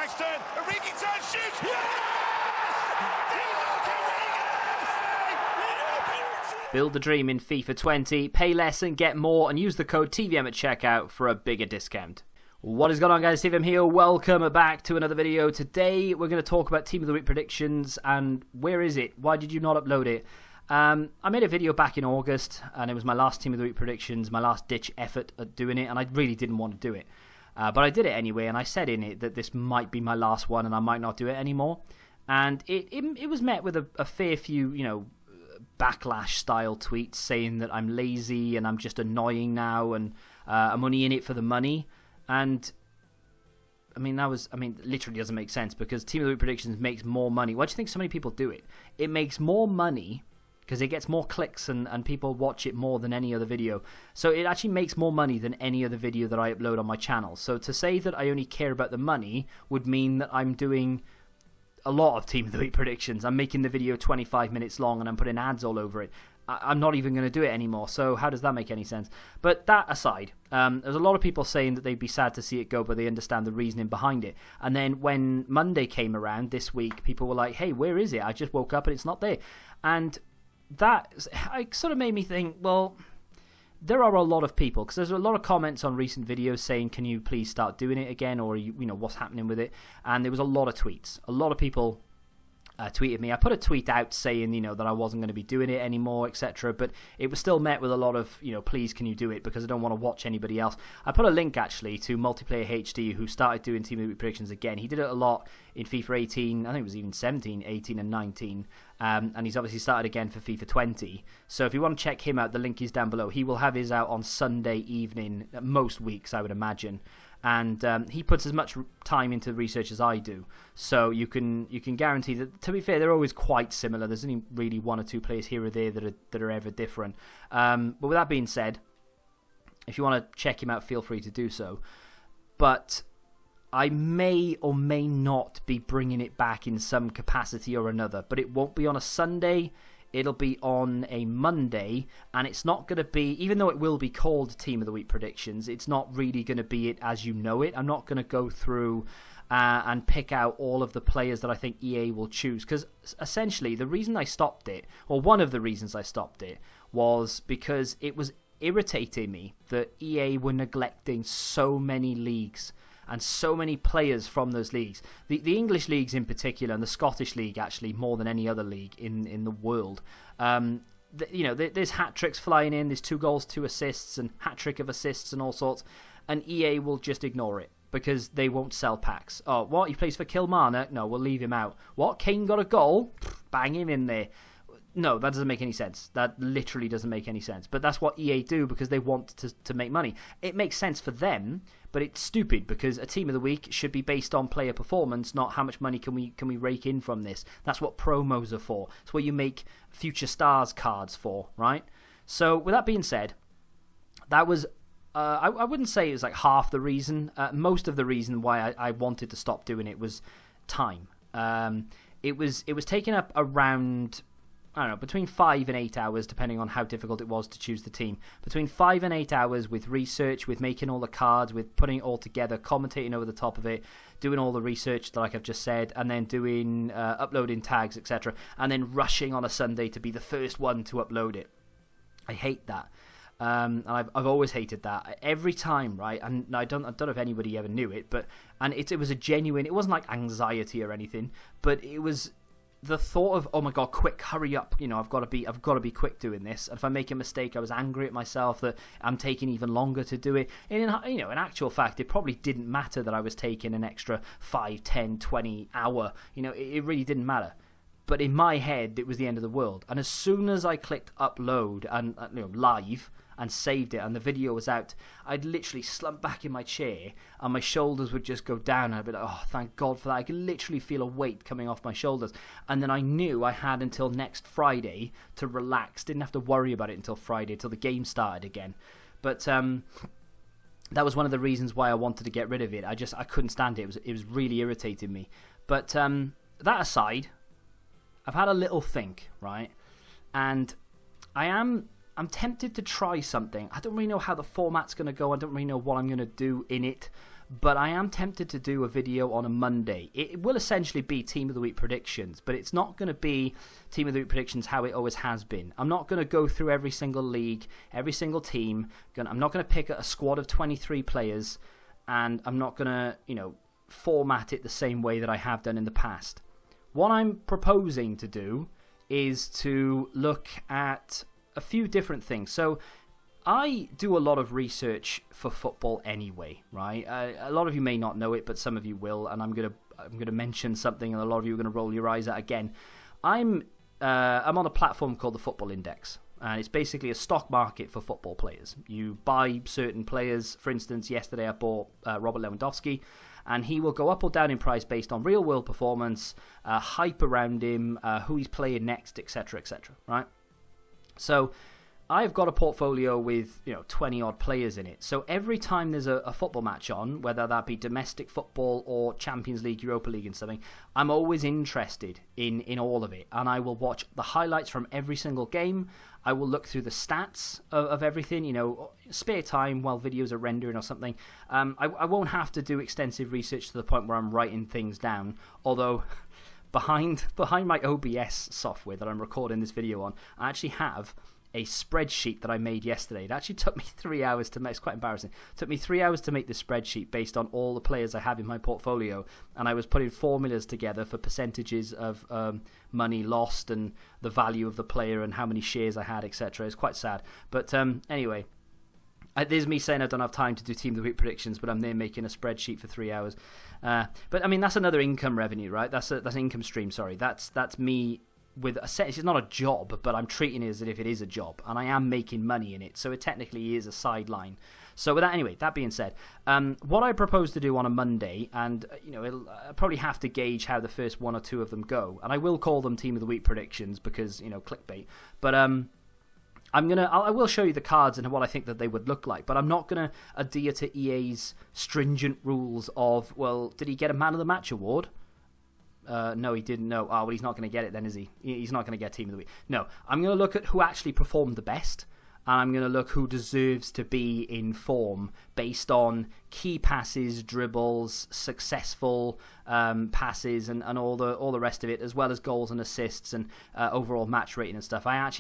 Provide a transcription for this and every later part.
back's turned. Origi turns, shoots. Build the dream in FIFA 20, pay less and get more, and use the code TVM at checkout for a bigger discount. What is going on, guys? TVM here. Welcome back to another video. Today we're going to talk about Team of the Week predictions, and where is it? Why did you not upload it? I made a video back in August, and it was my last Team of the Week predictions, my last ditch effort at doing it, and I really didn't want to do it. But I did it anyway, and I said in it that this might be my last one, and I might not do it anymore. And it was met with a fair few, backlash style tweets saying that I'm lazy and I'm just annoying now and I'm only in it for the money. And I mean, literally doesn't make sense, because Team of the Week predictions makes more money. Why do you think so many people do it? It makes more money because it gets more clicks and people watch it more than any other video. So it actually makes more money than any other video that I upload on my channel. So to say that I only care about the money would mean that I'm doing a lot of Team of the Week predictions. I'm making the video 25 minutes long and I'm putting ads all over it. I'm not even going to do it anymore, so how does that make any sense? But that aside, there's a lot of people saying that they'd be sad to see it go, but they understand the reasoning behind it. And then when Monday came around this week, people were like, hey, where is it? I just woke up and it's not there. And that sort of made me think, well, there are a lot of people, because there's a lot of comments on recent videos saying, can you please start doing it again, or what's happening with it? And there was a lot of tweets. A lot of people tweeted me. I put a tweet out saying, that I wasn't going to be doing it anymore, etc. But it was still met with a lot of, please can you do it, because I don't want to watch anybody else. I put a link actually to Multiplayer HD, who started doing Team of the Week predictions again. He did it a lot in FIFA 18, I think it was even 17, 18 and 19. And he's obviously started again for FIFA 20. So if you want to check him out, the link is down below. He will have his out on Sunday evening, most weeks I would imagine. And he puts as much time into research as I do, so you can guarantee that. To be fair, they're always quite similar. There's only really one or two players here or there that are ever different. But with that being said, if you want to check him out, feel free to do so. But I may or may not be bringing it back in some capacity or another, but it won't be on a Sunday. It'll be on a Monday, and it's not going to be, even though it will be called Team of the Week predictions, it's not really going to be it as you know it. I'm not going to go through and pick out all of the players that I think EA will choose, because essentially the reason I stopped it, or one of the reasons I stopped it, was because it was irritating me that EA were neglecting so many leagues and so many players from those leagues. The English leagues in particular, and the Scottish league actually, more than any other league in the world. There's hat-tricks flying in, there's 2 goals, 2 assists, and hat-trick of assists and all sorts, and EA will just ignore it, because they won't sell packs. Oh, what? He plays for Kilmarnock? No, we'll leave him out. What? Kane got a goal? Bang him in there. No, that doesn't make any sense. That literally doesn't make any sense. But that's what EA do, because they want to make money. It makes sense for them, but it's stupid, because a Team of the Week should be based on player performance, not how much money can we rake in from this. That's what promos are for. It's what you make future stars cards for, right? So with that being said, that was I wouldn't say it was like half the reason. Most of the reason why I wanted to stop doing it was time. It was taking up around, I don't know, between 5 and 8 hours, depending on how difficult it was to choose the team. Between 5 and 8 hours with research, with making all the cards, with putting it all together, commentating over the top of it, doing all the research like I've just said, and then doing uploading tags, etc., and then rushing on a Sunday to be the first one to upload it. I hate that. And I've always hated that every time, right? And I don't know if anybody ever knew it, but it was a genuine. It wasn't like anxiety or anything, but it was the thought of, oh my god, quick, hurry up! I've got to be quick doing this. And if I make a mistake, I was angry at myself that I'm taking even longer to do it. And in actual fact, it probably didn't matter that I was taking an extra 5, 10, 20 hour. It really didn't matter. But in my head, it was the end of the world. And as soon as I clicked upload and live and saved it and the video was out, I'd literally slump back in my chair and my shoulders would just go down, and I'd be like, oh, thank God for that. I could literally feel a weight coming off my shoulders. And then I knew I had until next Friday to relax. Didn't have to worry about it until Friday, till the game started again. But that was one of the reasons why I wanted to get rid of it. I couldn't stand it. It was really irritating me. But that aside, I've had a little think, right? And I'm tempted to try something. I don't really know how the format's going to go. I don't really know what I'm going to do in it. but I am tempted to do a video on a Monday. It will essentially be Team of the Week predictions, but it's not going to be Team of the Week predictions how it always has been. I'm not going to go through every single league, every single team. I'm not going to pick a squad of 23 players, and I'm not going to, format it the same way that I have done in the past. What I'm proposing to do is to look at a few different things. So I do a lot of research for football anyway, right? A lot of you may not know it, but some of you will, and I'm gonna mention something, and a lot of you are gonna roll your eyes at again. I'm on a platform called the Football Index, and it's basically a stock market for football players. You buy certain players. For instance, yesterday I bought Robert Lewandowski, and he will go up or down in price based on real-world performance, hype around him, who he's playing next, etc., right? So I've got a portfolio with 20 odd players in it. So every time there's a football match on, whether that be domestic football or Champions League, Europa League and something, I'm always interested in all of it. And I will watch the highlights from every single game. I will look through the stats of everything, spare time while videos are rendering or something. I won't have to do extensive research to the point where I'm writing things down. Although behind my OBS software that I'm recording this video on, I actually have a spreadsheet that I made yesterday. It actually took me 3 hours to make. It's quite embarrassing. It took me 3 hours to make this spreadsheet based on all the players I have in my portfolio, and I was putting formulas together for percentages of money lost and the value of the player and how many shares I had, etc. It's quite sad, but anyway. There's me saying I don't have time to do Team of the Week predictions, but I'm there making a spreadsheet for 3 hours. But I mean, that's another income revenue, right? That's an income stream. Sorry, that's me. With a set, it's not a job, but I'm treating it as if it is a job, and I am making money in it, so it technically is a sideline. So with that, anyway, that being said, what I propose to do on a Monday, and I'll probably have to gauge how the first one or two of them go, and I will call them Team of the Week predictions because clickbait. But I will show you the cards and what I think that they would look like, but I'm not gonna adhere to EA's stringent rules of, well, did he get a Man of the Match award? No, he didn't. No. Oh, well, he's not going to get it then, is he? He's not going to get Team of the Week. No, I'm going to look at who actually performed the best, and I'm going to look who deserves to be in form based on key passes, dribbles, successful passes, and all the rest of it, as well as goals and assists and overall match rating and stuff. I'm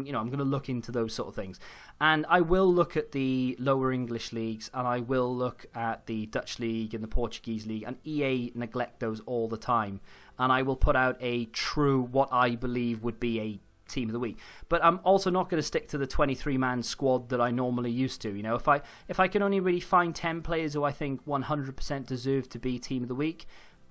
going to look into those sort of things, and I will look at the lower English leagues, and I will look at the Dutch league and the Portuguese league, and EA neglect those all the time, and I will put out a true what I believe would be a Team of the Week. But I'm also not going to stick to the 23-man squad that I normally used to. If I can only really find 10 players who I think 100% deserve to be Team of the Week,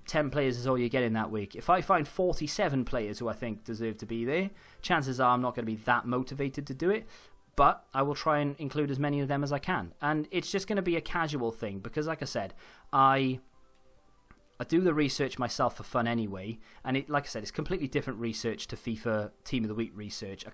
10 players is all you get in that week. If I find 47 players who I think deserve to be there, chances are I'm not going to be that motivated to do it, but I will try and include as many of them as I can. And it's just going to be a casual thing because, like I said, I do the research myself for fun anyway, and like I said, it's completely different research to FIFA Team of the Week research.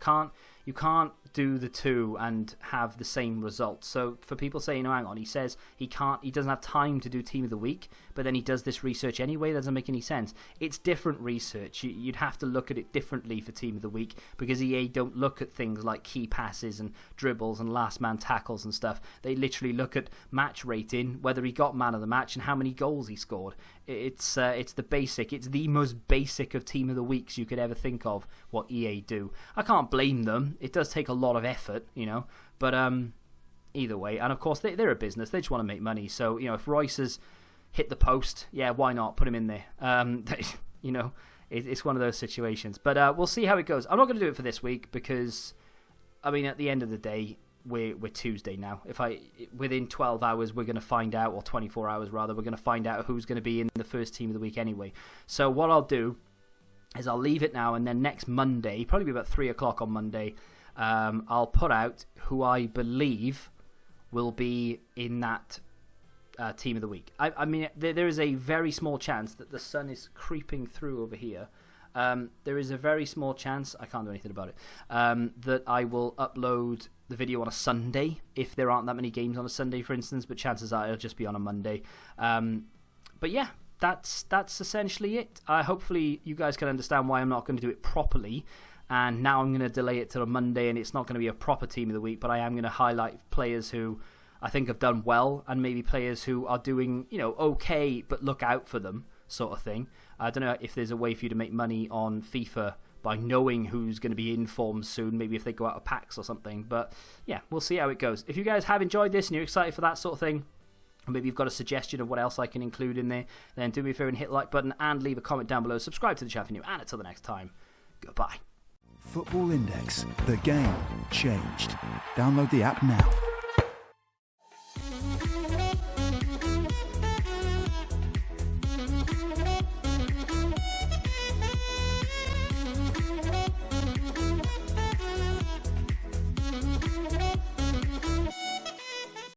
You can't do the two and have the same results. So for people saying, hang on, he says he doesn't have time to do Team of the Week, but then he does this research anyway, that doesn't make any sense. It's different research. You'd have to look at it differently for Team of the Week because EA don't look at things like key passes and dribbles and last man tackles and stuff. They literally look at match rating, whether he got man of the match and how many goals he scored. It's the basic. It's the most basic of Team of the Weeks you could ever think of, what EA do. I can't blame them. It does take a lot of effort, but either way. And of course, they're a business. They just want to make money. So, if Royce has hit the post, yeah, why not? Put him in there. It's one of those situations. But we'll see how it goes. I'm not going to do it for this week because, at the end of the day, we're Tuesday now. Within 12 hours, we're going to find out, or 24 hours rather, we're going to find out who's going to be in the first Team of the Week anyway. So what I'll do is I'll leave it now, and then next Monday, probably be about 3 o'clock on Monday, I'll put out who I believe will be in that Team of the Week. There is a very small chance that the sun is creeping through over here. There is a very small chance, I can't do anything about it, that I will upload the video on a Sunday if there aren't that many games on a Sunday, for instance, but chances are it'll just be on a Monday. But yeah, that's essentially it. Hopefully you guys can understand why I'm not going to do it properly, and now I'm going to delay it till a Monday, and it's not going to be a proper Team of the Week, but I am going to highlight players who I think have done well, and maybe players who are doing, okay, but look out for them, sort of thing. I don't know if there's a way for you to make money on FIFA by knowing who's going to be in form soon, maybe if they go out of packs or something. But yeah, we'll see how it goes. If you guys have enjoyed this and you're excited for that sort of thing, or maybe you've got a suggestion of what else I can include in there, then do me a favor and hit the like button and leave a comment down below. Subscribe to the channel if you're new, and until the next time, goodbye. Football Index. The game changed. Download the app now.